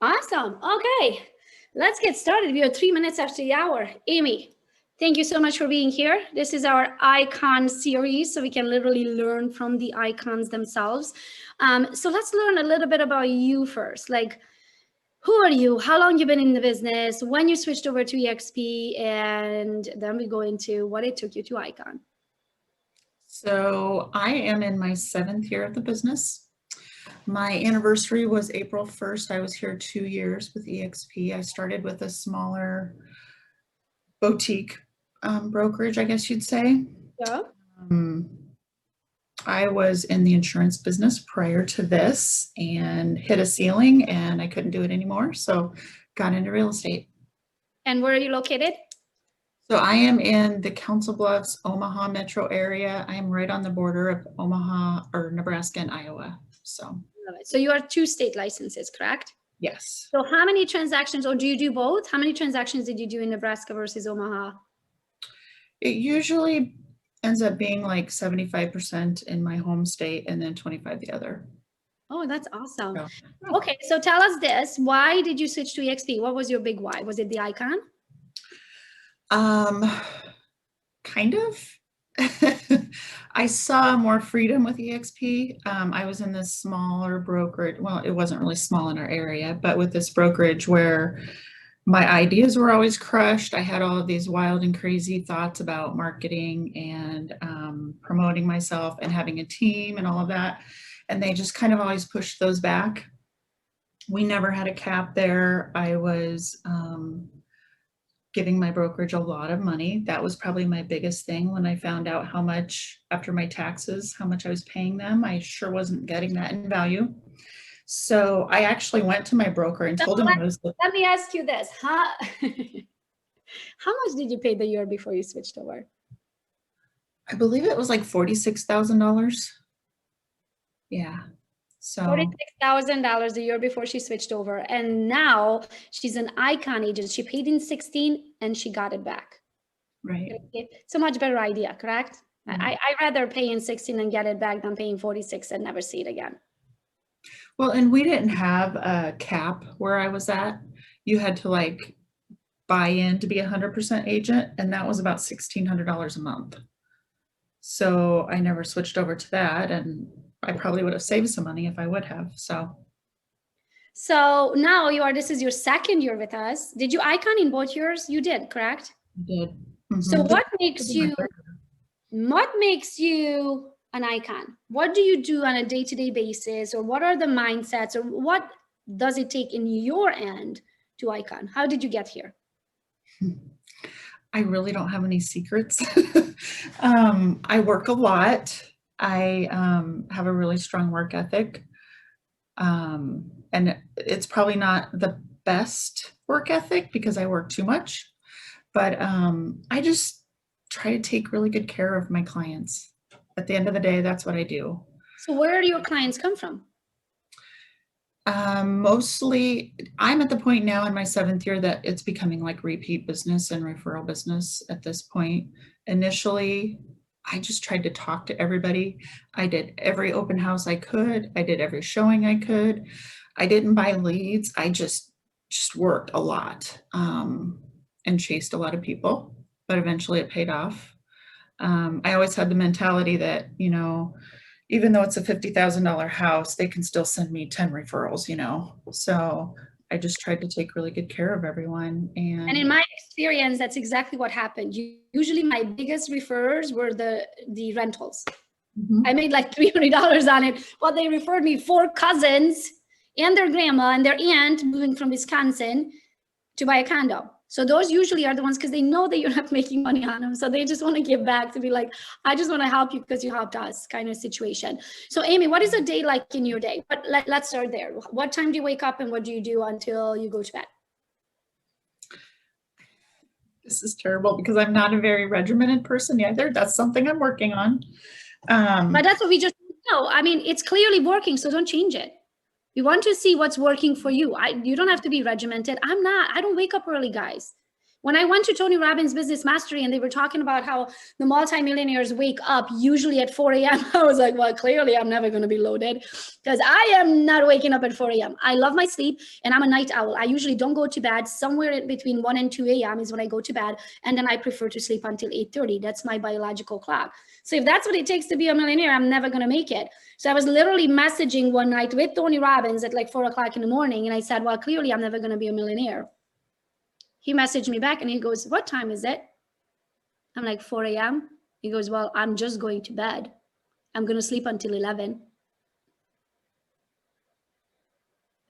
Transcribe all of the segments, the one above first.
Awesome. Okay, let's get started. We are 3 minutes after the hour. Amy, thank you so much for being here. This is our icon series, so we can literally learn from the icons themselves. So let's learn a little bit about you first. Like, who are you? How long you been in the business? When you switched over to EXP? And then we go into what it took you to icon. So I am in my 7th year of the business. My anniversary was April 1st. I was here 2 years with EXP. I started with a smaller boutique brokerage, I guess you'd say. Yeah. I was in the insurance business prior to this and hit a ceiling and I couldn't do it anymore. So got into real estate. And where are you located? So I am in the Council Bluffs, Omaha metro area. I am right on the border of Omaha or Nebraska and Iowa. So you are 2 state licenses, correct? Yes. So how many transactions, or do you do both? How many transactions did you do in Nebraska versus Omaha? It usually ends up being like 75% in my home state and then 25 the other. Oh, that's awesome. So, okay, so tell us this. Why did you switch to EXP? What was your big why? Was it the icon? Kind of. I saw more freedom with EXP. I was in this smaller brokerage. Well, it wasn't really small in our area, but with this brokerage where my ideas were always crushed. I had all of these wild and crazy thoughts about marketing and promoting myself and having a team and all of that. And they just kind of always pushed those back. We never had a cap there. I was giving my brokerage a lot of money. That was probably my biggest thing when I found out how much, after my taxes, how much I was paying them. I sure wasn't getting that in value. So I actually went to my broker and told him I was. Let me ask you this. How much did you pay the year before you switched over? I believe it was like $46,000. Yeah. So $46,000 a year before she switched over. And now she's an icon agent. She paid in 16 and she got it back. Right. It's a much better idea, correct? Mm-hmm. I'd rather pay in 16 and get it back than paying 46 and never see it again. Well, and we didn't have a cap where I was at. You had to like buy in to be 100% agent, and that was about $1,600 a month. So I never switched over to that, and I probably would have saved some money if I would have. So now this is your 2nd year with us. Did you icon in both years? You did, correct? I did. Mm-hmm. So what makes you an icon? What do you do on a day-to-day basis, or what are the mindsets, or what does it take in your end to icon? How did you get here? I really don't have any secrets. I work a lot. I have a really strong work ethic. And it's probably not the best work ethic because I work too much, but I just try to take really good care of my clients. At the end of the day, that's what I do. So where do your clients come from? Mostly, I'm at the point now in my 7th year that it's becoming like repeat business and referral business at this point. Initially, I just tried to talk to everybody. I did every open house I could. I did every showing I could. I didn't buy leads. I just worked a lot and chased a lot of people, but eventually it paid off. I always had the mentality that, you know, even though it's a $50,000 house, they can still send me 10 referrals, you know? So I just tried to take really good care of everyone. And in my experience, that's exactly what happened. Usually my biggest referrers were the rentals. Mm-hmm. I made like $300 on it. Well, they referred me 4 cousins and their grandma and their aunt moving from Wisconsin to buy a condo. So those usually are the ones because they know that you're not making money on them. So they just want to give back to be like, I just want to help you because you helped us kind of situation. So Amy, what is a day like in your day? But let's start there. What time do you wake up and what do you do until you go to bed? This is terrible because I'm not a very regimented person either. That's something I'm working on. But that's what we just know. I mean, it's clearly working, so don't change it. We want to see what's working for you. You don't have to be regimented. I don't wake up early, guys. When I went to Tony Robbins Business Mastery and they were talking about how the multimillionaires wake up usually at 4 a.m., I was like, well, clearly I'm never going to be loaded because I am not waking up at 4 a.m. I love my sleep and I'm a night owl. I usually don't go to bed. Somewhere in between 1 and 2 a.m. is when I go to bed. And then I prefer to sleep until 8:30. That's my biological clock. So if that's what it takes to be a millionaire, I'm never going to make it. So I was literally messaging one night with Tony Robbins at like 4 o'clock in the morning. And I said, well, clearly I'm never going to be a millionaire. He messaged me back and he goes, what time is it? I'm like, 4 a.m. He goes, well, I'm just going to bed. I'm going to sleep until 11.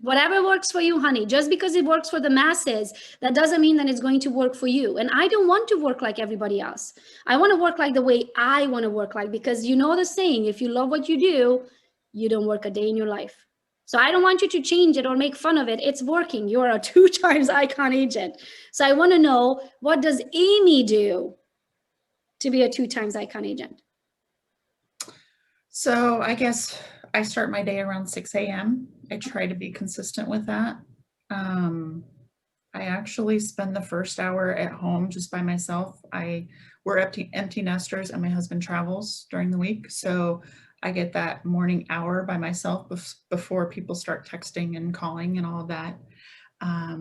Whatever works for you, honey. Just because it works for the masses, that doesn't mean that it's going to work for you. And I don't want to work like everybody else. I want to work like the way I want to work like, because you know the saying, if you love what you do, you don't work a day in your life. So I don't want you to change it or make fun of it. It's working. You're a 2 times icon agent. So I want to know, what does Amy do to be a 2 times icon agent? So I guess I start my day around 6 a.m. I try to be consistent with that. I actually spend the first hour at home just by myself. We're empty nesters and my husband travels during the week. So I get that morning hour by myself before people start texting and calling and all of that.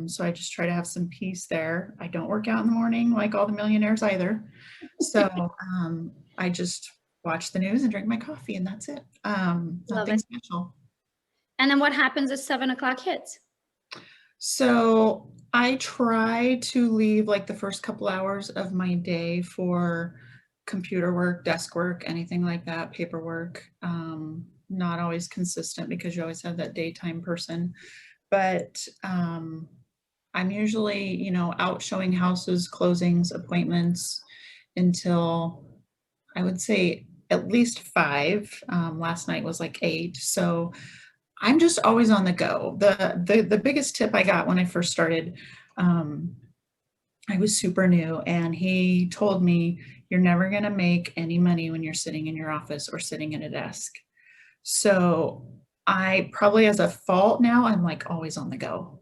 So I just try to have some peace there. I don't work out in the morning like all the millionaires either. So I just watch the news and drink my coffee and that's it. Nothing special. And then what happens as 7 o'clock hits? So I try to leave like the first couple hours of my day for computer work, desk work, anything like that, paperwork. Not always consistent because you always have that daytime person, but I'm usually, out showing houses, closings, appointments until I would say at least 5. Last night was like 8. So I'm just always on the go. The biggest tip I got when I first started, I was super new and he told me, you're never going to make any money when you're sitting in your office or sitting at a desk. So I probably, as a fault now, I'm like always on the go.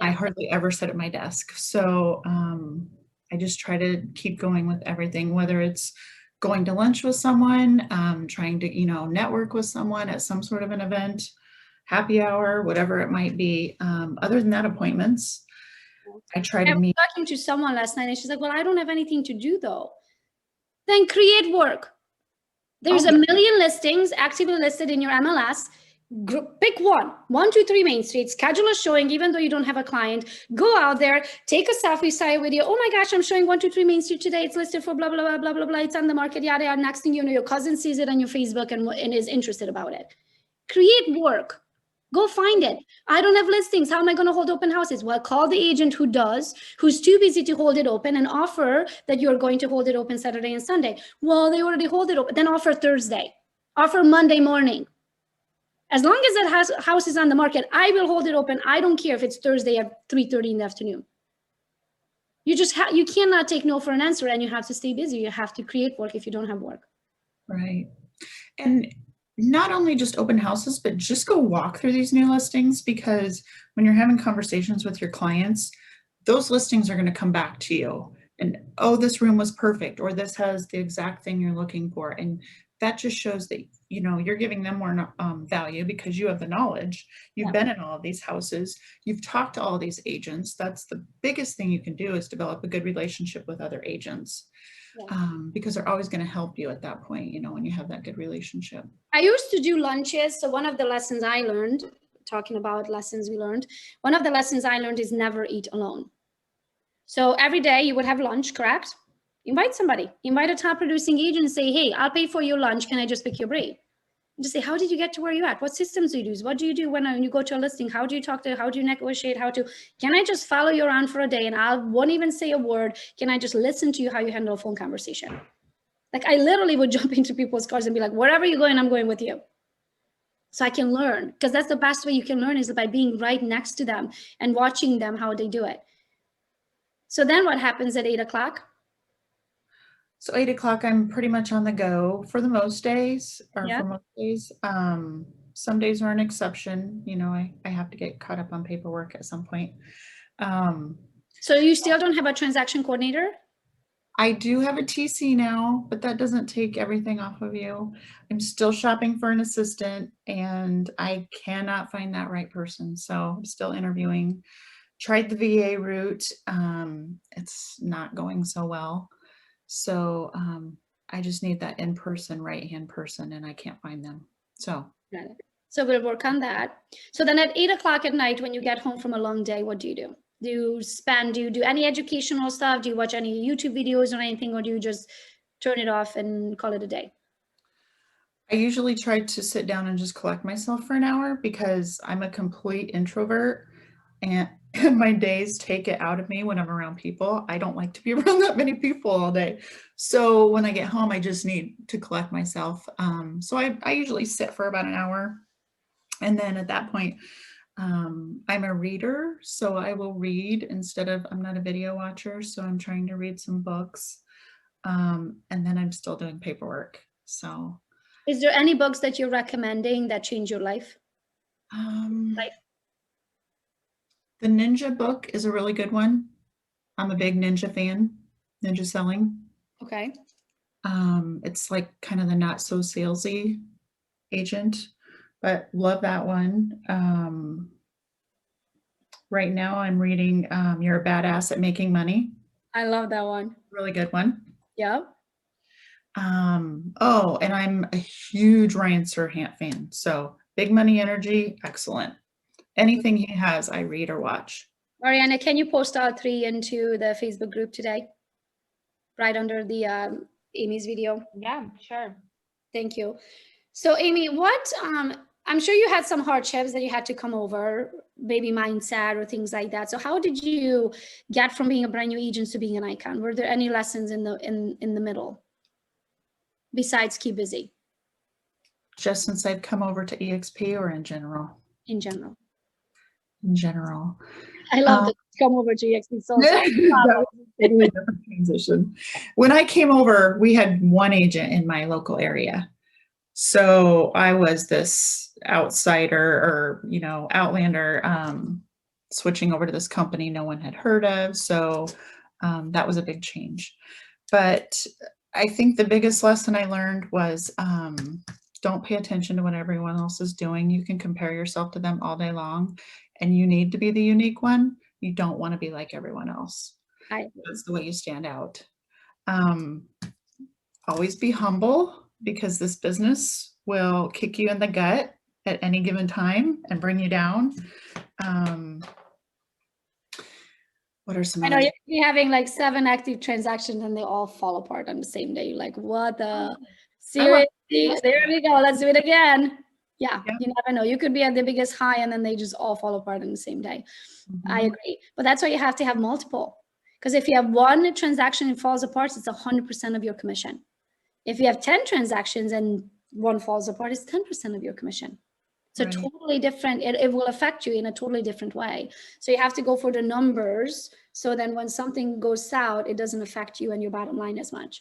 I hardly ever sit at my desk. So I just try to keep going with everything, whether it's going to lunch with someone, trying to, network with someone at some sort of an event, happy hour, whatever it might be. Other than that, appointments, I try to meet. I was talking to someone last night and she's like, well, I don't have anything to do though. Then create work. There's a million listings actively listed in your MLS. Pick 1, 2, 3 Main Street, schedule a showing, even though you don't have a client. Go out there, take a selfie style video. Oh my gosh, I'm showing 1, 2, 3 Main Street today. It's listed for blah, blah, blah, blah, blah, blah. It's on the market, yada, yada. Next thing you know, your cousin sees it on your Facebook and is interested about it. Create work. Go find it. I don't have listings. How am I going to hold open houses? Well, call the agent who does, who's too busy to hold it open, and offer that you're going to hold it open Saturday and Sunday. Well, they already hold it open. Then offer Thursday. Offer Monday morning. As long as that house is on the market, I will hold it open. I don't care if it's Thursday at 3:30 in the afternoon. You just you cannot take no for an answer, and you have to stay busy. You have to create work if you don't have work. Right. And not only just open houses, but just go walk through these new listings, because when you're having conversations with your clients, those listings are going to come back to you and, oh, this room was perfect, or this has the exact thing you're looking for. And that just shows that, you're giving them more value because you have the knowledge. You've been in all of these houses. You've talked to all these agents. That's the biggest thing you can do, is develop a good relationship with other agents. Because they're always going to help you at that point, when you have that good relationship. I used to do lunches. So one of the lessons I learned, talking about lessons we learned, one of the lessons I learned is never eat alone. So every day you would have lunch, correct? Invite somebody, invite a top producing agent and say, hey, I'll pay for your lunch. Can I just pick your brain? And just say, how did you get to where you're at? What systems do you use? What do you do when you go to a listing? How do you talk to, how do you negotiate? Can I just follow you around for a day and I won't even say a word? Can I just listen to you, how you handle a phone conversation? Like I literally would jump into people's cars and be like, wherever you're going, I'm going with you. So I can learn, because that's the best way you can learn, is by being right next to them and watching them, how they do it. So then what happens at 8 o'clock? So 8 o'clock, I'm pretty much on the go for the most days, or for most days. Some days are an exception. I have to get caught up on paperwork at some point. So you still don't have a transaction coordinator? I do have a TC now, but that doesn't take everything off of you. I'm still shopping for an assistant and I cannot find that right person. So I'm still interviewing. Tried the VA route. It's not going so well. So I just need that in-person right-hand person and I can't find them. So. Got it. So we'll work on that. So then at 8 o'clock at night, when you get home from a long day, what do you do? Do you do any educational stuff? Do you watch any YouTube videos or anything, or do you just turn it off and call it a day? I usually try to sit down and just collect myself for an hour because I'm a complete introvert and my days take it out of me when I'm around people. I don't like to be around that many people all day. So when I get home, I just need to collect myself. So I usually sit for about an hour. And then at that point, I'm a reader, so I will read instead of, I'm not a video watcher, so I'm trying to read some books. And then I'm still doing paperwork. So. Is there any books that you're recommending that change your life? The Ninja book is a really good one. I'm a big Ninja fan, Ninja selling. Okay. It's like kind of the not so salesy agent, but love that one. Right now I'm reading You're a Badass at Making Money. I love that one. Really good one. Yeah. Oh, and I'm a huge Ryan Serhant fan. So Big Money Energy, excellent. Anything he has, I read or watch. Mariana, can you post our 3 into the Facebook group today? Right under the Amy's video. Yeah, sure. Thank you. So Amy, what, I'm sure you had some hardships that you had to come over, baby mindset or things like that. So how did you get from being a brand new agent to being an icon? Were there any lessons in the middle besides keep busy? Just since I've come over to EXP or in general? In general. In general. I love to come over to EXP. So that was a totally different transition. When I came over, we had one agent in my local area. So I was this outsider or, outlander, switching over to this company no one had heard of. So that was a big change. But I think the biggest lesson I learned was don't pay attention to what everyone else is doing. You can compare yourself to them all day long and you need to be the unique one. You don't want to be like everyone else. That's the way you stand out. Always be humble because this business will kick you in the gut at any given time and bring you down. What are some? I know you're having like 7 active transactions and they all fall apart on the same day. You're like, what the? Seriously? There we go. Let's do it again. Yeah, you never know. You could be at the biggest high and then they just all fall apart on the same day. Mm-hmm. I agree. But that's why you have to have multiple. Because if you have one transaction and it falls apart, it's 100% of your commission. If you have 10 transactions and one falls apart, it's 10% of your commission. So totally different. It will affect you in a totally different way. So you have to go for the numbers. So then when something goes south, it doesn't affect you and your bottom line as much.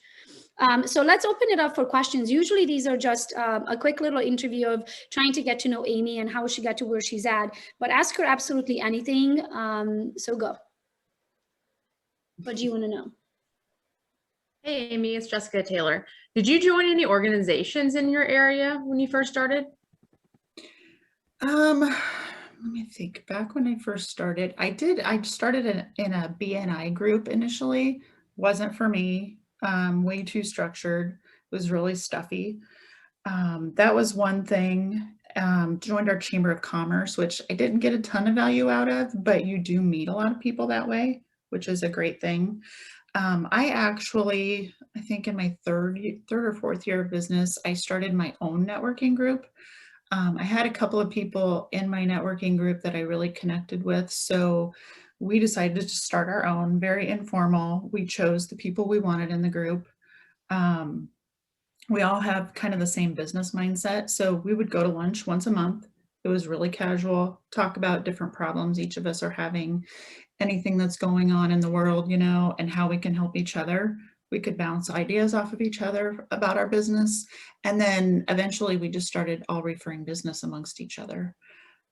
So let's open it up for questions. Usually these are just a quick little interview of trying to get to know Amy and how she got to where she's at, but ask her absolutely anything. So go. What do you want to know? Hey, Amy, it's Jessica Taylor. Did you join any organizations in your area when you first started? Let me think. Back when I first started, I started in a BNI group initially. Wasn't for me. Way too structured. It was really stuffy. That was one thing. Joined our Chamber of Commerce, which I didn't get a ton of value out of, but you do meet a lot of people that way, which is a great thing. I actually, I think in my third or fourth year of business, I started my own networking group. I had a couple of people in my networking group that I really connected with. So we decided to start our own, very informal. We chose the people we wanted in the group. We all have kind of the same business mindset. So we would go to lunch once a month. It was really casual, talk about different problems each of us are having, anything that's going on in the world, and how we can help each other. We could bounce ideas off of each other about our business. And then eventually we just started all referring business amongst each other.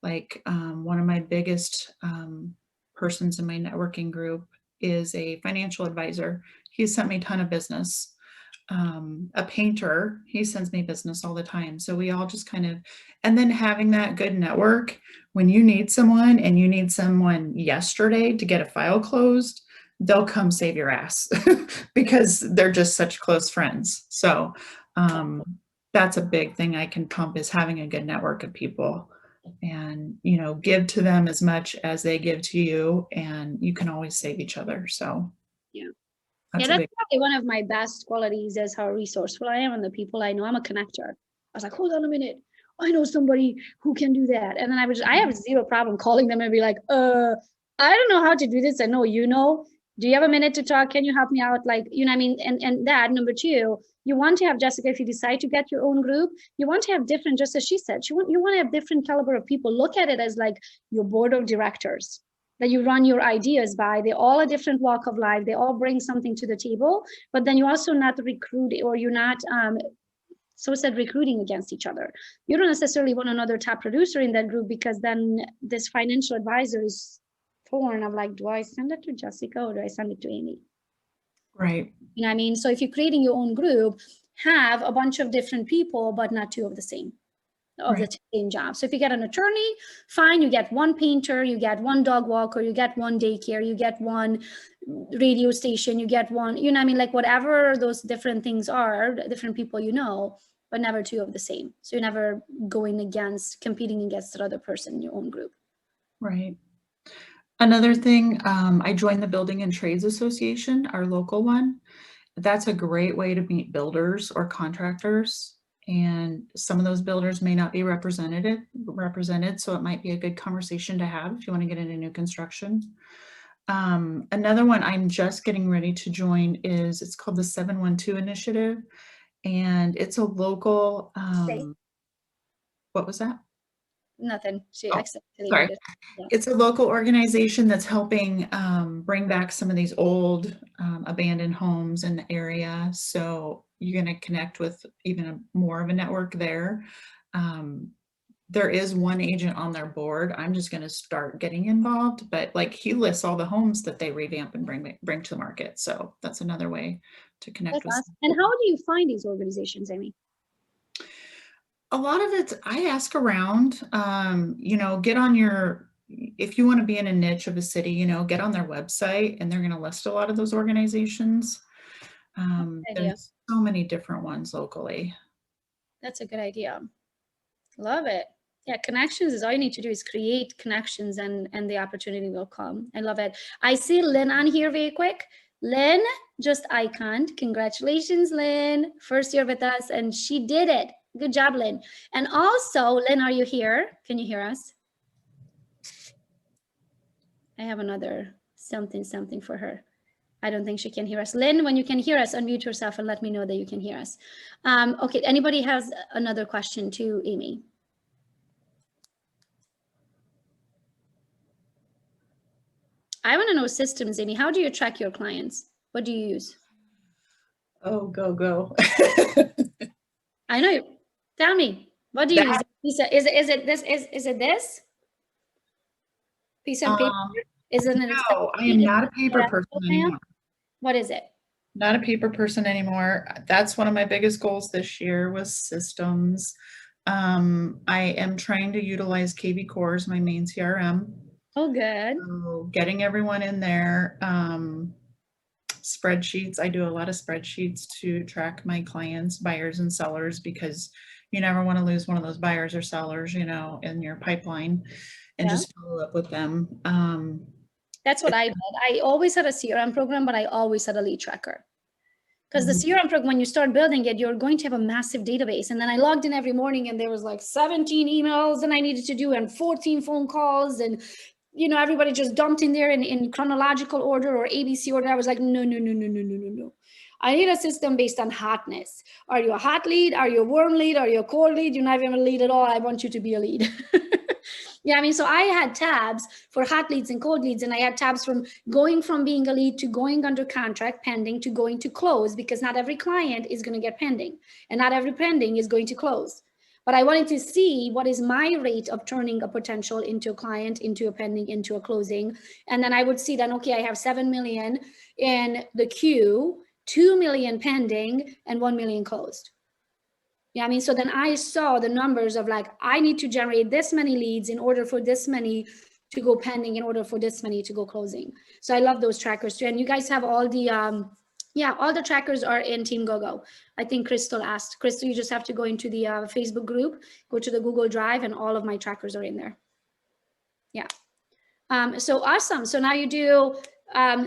Like one of my biggest persons in my networking group is a financial advisor. He sent me a ton of business. A painter, he sends me business all the time. So we all just kind of, and then having that good network when you need someone and you need someone yesterday to get a file closed, they'll come save your ass because they're just such close friends. So that's a big thing I can pump, is having a good network of people, and, you know, give to them as much as they give to you, and you can always save each other. So yeah. That's Probably one of my best qualities is how resourceful I am and the people I know. I'm a connector. I was like, hold on a minute. I know somebody who can do that. And then I have zero problem calling them and be like, I don't know how to do this. I know, you know, do you have a minute to talk? Can you help me out? Like, you know what I mean? And that, number two, you want to have, Jessica, if you decide to get your own group, you want to have different, just as she said, you want to have different caliber of people. Look at it as like your board of directors that you run your ideas by. They all a different walk of life. They all bring something to the table, but then you also not recruit, or you're not recruiting against each other. You don't necessarily want another top producer in that group, because then this financial advisor is torn of like, do I send it to Jessica or do I send it to Amy? right. You know what I mean? So if you're creating your own group, have a bunch of different people, but not two of the same. The same job. So if you get an attorney, fine, you get one painter, you get one dog walker, you get one daycare, you get one radio station, you get one, you know what I mean? Like whatever those different things are, different people, you know, but never two of the same. So you're never competing against the other person in your own group. Right. Another thing, I joined the Building and Trades Association, our local one. That's a great way to meet builders or contractors. And some of those builders may not be represented, so it might be a good conversation to have if you want to get into new construction. Another one I'm just getting ready to join it's called the 712 Initiative, and it's a local, what was that? Nothing. Sorry. Yeah. It's a local organization that's helping bring back some of these old abandoned homes in the area. So you're going to connect with even more of a network there. There is one agent on their board. I'm just going to start getting involved, but like he lists all the homes that they revamp and bring to the market. So that's another way to connect with. And how do you find these organizations, Amy? A lot of it, I ask around, you know, get on if you want to be in a niche of a city, you know, get on their website, and they're going to list a lot of those organizations. There's so many different ones locally. That's a good idea. Love it. Yeah, connections is all you need to do is create connections, and the opportunity will come. I love it. I see Lynn on here very quick. Lynn just iconed. Congratulations, Lynn. First year with us, and she did it. Good job, Lynn. And also, Lynn, are you here? Can you hear us? I have another something for her. I don't think she can hear us. Lynn, when you can hear us, unmute yourself and let me know that you can hear us. Okay, anybody has another question to Amy? I want to know systems, Amy. How do you track your clients? What do you use? Oh, Gogo. I know. Tell me, what do you use? Is it this? Piece of paper? Is it no, I am not a paper person anymore. What is it? Not a paper person anymore. That's one of my biggest goals this year was systems. I am trying to utilize KV Core as my main CRM. Oh, good. So getting everyone in there. Spreadsheets. I do a lot of spreadsheets to track my clients, buyers and sellers, because you never want to lose one of those buyers or sellers, you know, in your pipeline, and just follow up with them. That's what I did. I always had a CRM program, but I always had a lead tracker. Because the CRM program, when you start building it, you're going to have a massive database. And then I logged in every morning and there was like 17 emails and I needed to do, and 14 phone calls, and you know, everybody just dumped in there in chronological order or ABC order. I was like, no. I need a system based on hotness. Are you a hot lead? Are you a warm lead? Are you a cold lead? You're not even a lead at all. I want you to be a lead. Yeah, I mean, so I had tabs for hot leads and cold leads, and I had tabs from going from being a lead to going under contract, pending, to going to close, because not every client is going to get pending, and not every pending is going to close. But I wanted to see what is my rate of turning a potential into a client, into a pending, into a closing. And then I would see then, okay, I have 7 million in the queue, 2 million pending, and 1 million closed. Yeah, I mean, so then I saw the numbers of like, I need to generate this many leads in order for this many to go pending, in order for this many to go closing. So I love those trackers too. And you guys have all the, yeah, all the trackers are in Team Gogo. I think Crystal asked. Crystal, you just have to go into the Facebook group, go to the Google Drive, and all of my trackers are in there. Yeah. So awesome. So now you do,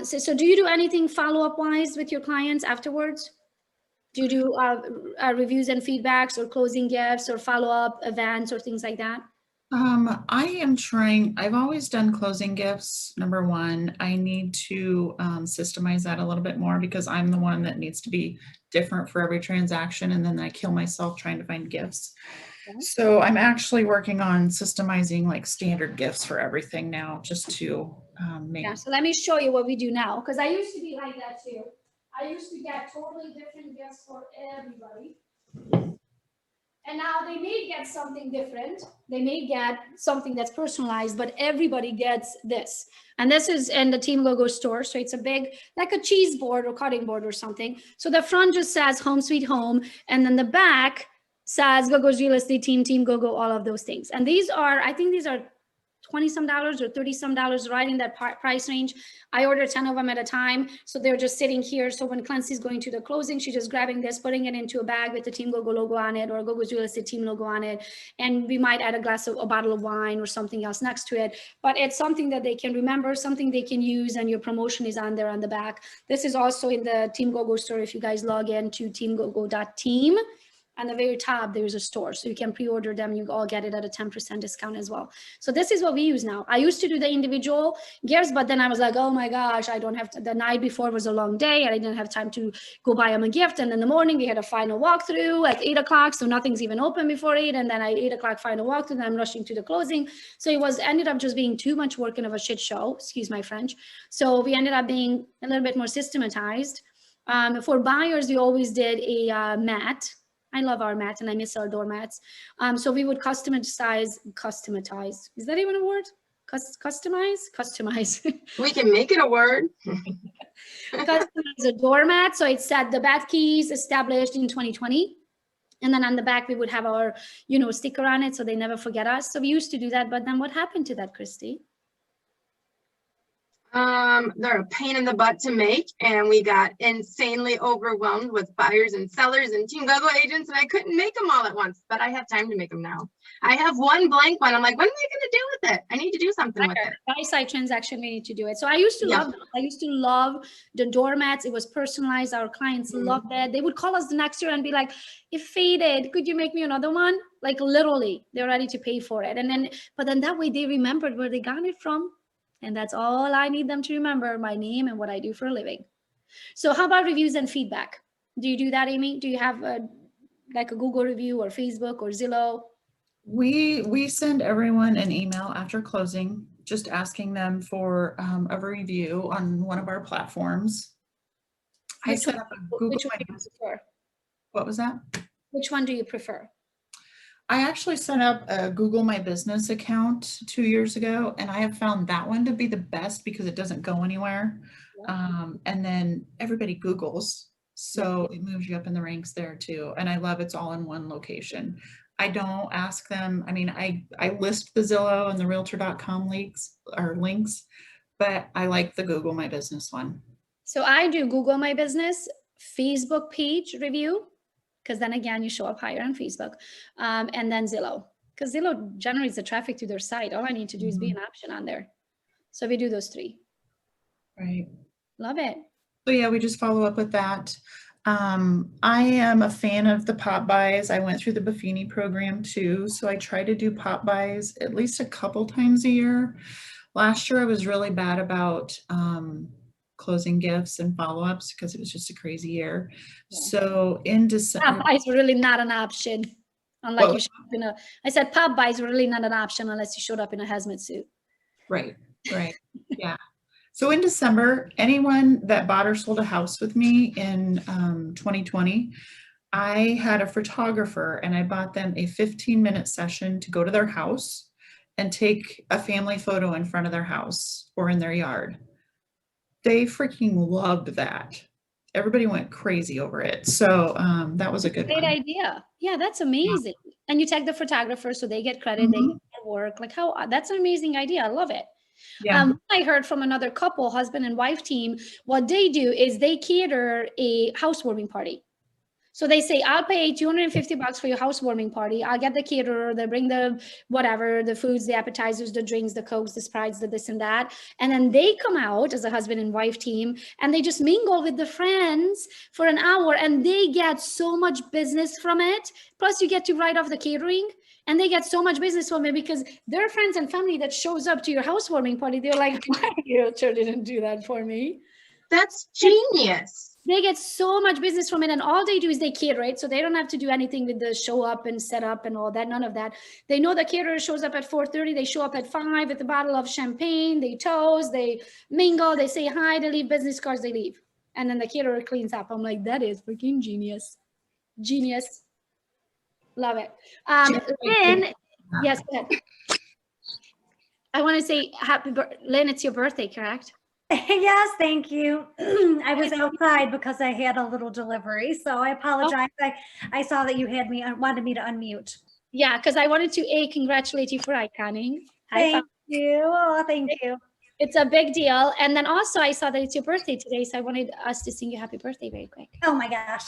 so do you do anything follow-up wise with your clients afterwards? Do you do reviews and feedbacks or closing gifts or follow-up events or things like that? I am trying, I've always done closing gifts. Number one, I need to systemize that a little bit more because I'm the one that needs to be different for every transaction. And then I kill myself trying to find gifts. Okay. So I'm actually working on systemizing like standard gifts for everything now, just to make. Yeah, so let me show you what we do now. Because I used to be like that too. I used to get totally different gifts for everybody. And now they may get something different. They may get something that's personalized, but everybody gets this. And this is in the Team Gogo store. So it's a big, like a cheese board or cutting board or something. So the front just says Home Sweet Home. And then the back says Gogo's Real Estate Team, Team Gogo, all of those things. And these are, I think these are $20 some or $30 some, right in that price range. I order 10 of them at a time. So they're just sitting here. So when Clancy's going to the closing, she's just grabbing this, putting it into a bag with the Team Gogo logo on it or Gogo's Real Estate Team logo on it. And we might add a bottle of wine or something else next to it. But it's something that they can remember, something they can use, and your promotion is on there on the back. This is also in the Team Gogo store. If you guys log in to teamgogo.team, on the very top, there's a store. So you can pre-order them. You all get it at a 10% discount as well. So this is what we use now. I used to do the individual gifts, but then I was like, oh my gosh, I don't have to. The night before was a long day and I didn't have time to go buy them a gift. And in the morning, we had a final walkthrough at 8 o'clock. So nothing's even open before 8. And then at 8 o'clock, final walkthrough, and I'm rushing to the closing. So it ended up just being too much work and of a shit show, excuse my French. So we ended up being a little bit more systematized. For buyers, we always did a mat. I love our mats and I miss our doormats. So we would customize. Is that even a word? Customize. We can make it a word. Customize a doormat. So it said the Bethkes established in 2020. And then on the back, we would have our, sticker on it so they never forget us. So we used to do that. But then what happened to that, Christy? They're a pain in the butt to make, and we got insanely overwhelmed with buyers and sellers and Team Gogo agents, and I couldn't make them all at once, but I have time to make them now. I have one blank one. I'm like, what am I going to do with it? I need to do something with it. Buy-side transaction, we need to do it. So I used to love them. I used to love the doormats. It was personalized. Our clients loved it. They would call us the next year and be like, it faded. Could you make me another one? Like literally, they're ready to pay for it. But then that way they remembered where they got it from. And that's all I need them to remember, my name and what I do for a living. So how about reviews and feedback? Do you do that, Amy? Do you have like a Google review or Facebook or Zillow? We send everyone an email after closing, just asking them for a review on one of our platforms. I set up a Google. Which one do you prefer? What was that? Which one do you prefer? I actually set up a Google My Business account 2 years ago, and I have found that one to be the best because it doesn't go anywhere. Yeah. And then everybody Googles, so it moves you up in the ranks there too. And I love it's all in one location. I don't ask them. I mean, I list the Zillow and the Realtor.com links, but I like the Google My Business one. So I do Google My Business, Facebook page review, because then again, you show up higher on Facebook, and then Zillow, because Zillow generates the traffic to their site. All I need to do is be an option on there. So we do those 3. Right. Love it. So yeah, we just follow up with that. I am a fan of the pop buys. I went through the Buffini program too. So I try to do pop buys at least a couple times a year. Last year, I was really bad about closing gifts and follow-ups because it was just a crazy year. Yeah. So in December, pop buys were really not an option. Unlike you showed up in a, I said pop buys were really not an option unless you showed up in a hazmat suit. Right. Yeah. So in December, anyone that bought or sold a house with me in 2020, I had a photographer and I bought them a 15-minute session to go to their house and take a family photo in front of their house or in their yard. They freaking loved that. Everybody went crazy over it. So that was a good Great one. idea. Yeah, that's amazing. And you tag the photographer so they get credit, they get their work. Like how, that's an amazing idea. I love it. Yeah. I heard from another couple, husband and wife team, what they do is they cater a housewarming party. So they say, I'll pay $250 for your housewarming party. I'll get the caterer, they bring the whatever, the foods, the appetizers, the drinks, the Cokes, the Sprites, the this and that. And then they come out as a husband and wife team and they just mingle with the friends for an hour and they get so much business from it. Plus you get to write off the catering and they get so much business from it because their friends and family that shows up to your housewarming party, they're like, my realtor didn't do that for me. That's genius. They get so much business from it and all they do is they cater it. So they don't have to do anything with the show up and set up and all that, none of that. They know the caterer shows up at 4:30, they show up at 5 with a bottle of champagne, they toast, they mingle, they say hi, they leave business cards, they leave. And then the caterer cleans up. I'm like, that is freaking genius. Genius. Love it. Lynn, yes, go ahead. I want to say happy birthday. Lynn, it's your birthday, correct? Yes, thank you. I was outside because I had a little delivery, so I apologize. I saw that you had wanted me to unmute. Yeah, because I wanted to congratulate you for iconing. Thank you. Oh, thank you. It's a big deal. And then also I saw that it's your birthday today, so I wanted us to sing you happy birthday very quick. Oh my gosh.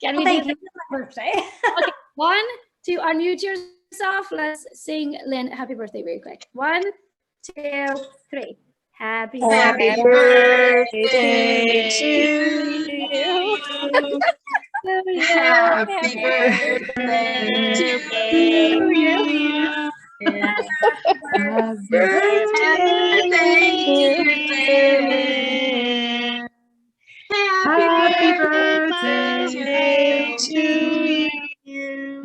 Can we Thank do you. It's my birthday. Okay, 1, 2, unmute yourself. Let's sing Lynn happy birthday very quick. 1, 2, 3. Happy birthday to you. Happy birthday to you. Happy birthday to you.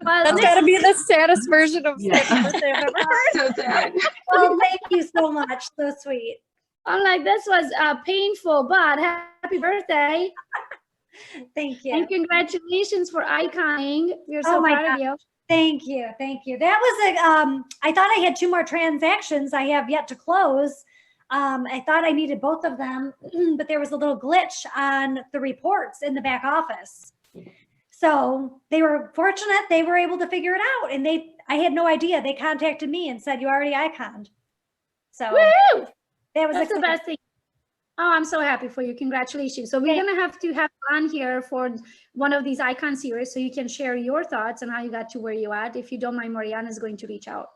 That's got to be the saddest version of happy birthday I've ever heard. So sad. Oh, thank you so much. So sweet. I'm like, this was painful, but happy birthday. Thank you. And congratulations for iconing. We're so proud of you. Thank you. Thank you. That was I thought I had 2 more transactions I have yet to close. I thought I needed both of them, but there was a little glitch on the reports in the back office. So they were fortunate. They were able to figure it out. And I had no idea. They contacted me and said, you already iconed. So Woo! that was That's the best thing. Oh, I'm so happy for you. Congratulations. So we're going to have on here for one of these icon series so you can share your thoughts on how you got to where you're at. If you don't mind, Mariana is going to reach out.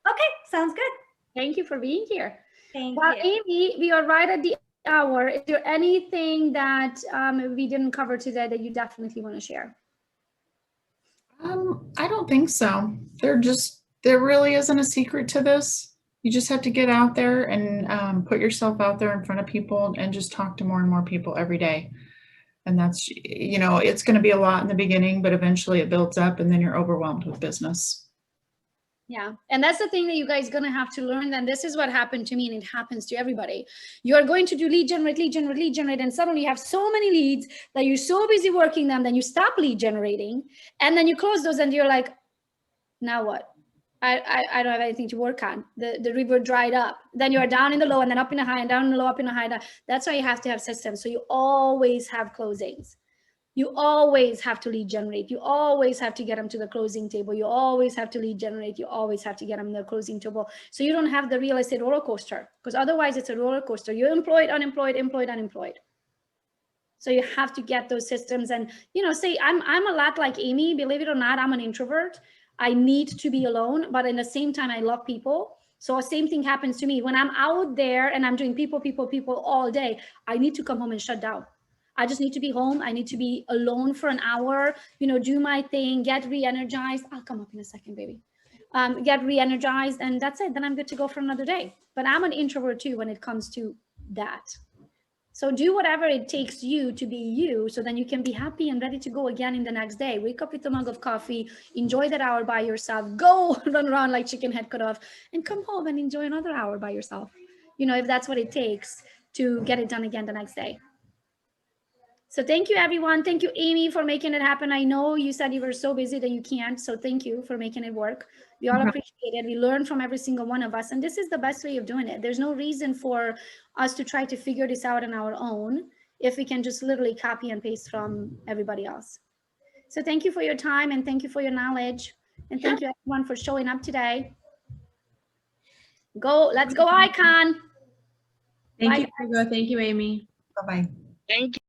Okay, sounds good. Thank you for being here. Thank you. Amy, we are right at the hour. Is there anything that we didn't cover today that you definitely want to share? I don't think so. There really isn't a secret to this. You just have to get out there and put yourself out there in front of people and just talk to more and more people every day. And that's, it's going to be a lot in the beginning, but eventually it builds up and then you're overwhelmed with business. Yeah. And that's the thing that you guys are going to have to learn. And this is what happened to me and it happens to everybody. You are going to do lead generate. And suddenly you have so many leads that you're so busy working them, then you stop lead generating and then you close those and you're like, now what? I don't have anything to work on. The river dried up. Then you are down in the low and then up in the high and down in the low, up in the high. That's why you have to have systems. So you always have closings. You always have to lead generate. You always have to get them to the closing table. You always have to lead generate. You always have to get them to the closing table. So you don't have the real estate roller coaster, because otherwise it's a roller coaster. You're employed, unemployed, employed, unemployed. So you have to get those systems and, say, I'm a lot like Amy, believe it or not, I'm an introvert. I need to be alone, but in the same time, I love people. So same thing happens to me. When I'm out there and I'm doing people all day, I need to come home and shut down. I just need to be home. I need to be alone for an hour, do my thing, get re-energized. I'll come up in a second, baby. Get re-energized and that's it. Then I'm good to go for another day. But I'm an introvert too when it comes to that. So do whatever it takes you to be you, so then you can be happy and ready to go again in the next day. Wake up with a mug of coffee, enjoy that hour by yourself, go run around like chicken head cut off, and come home and enjoy another hour by yourself. If that's what it takes to get it done again the next day. So thank you, everyone. Thank you, Amy, for making it happen. I know you said you were so busy that you can't. So thank you for making it work. We all appreciate it. We learn from every single one of us. And this is the best way of doing it. There's no reason for us to try to figure this out on our own if we can just literally copy and paste from everybody else. So thank you for your time and thank you for your knowledge. And thank you, everyone, for showing up today. Let's go, Icon. Thank Bye, you, Gogo. Thank you, Amy. Bye-bye. Thank you.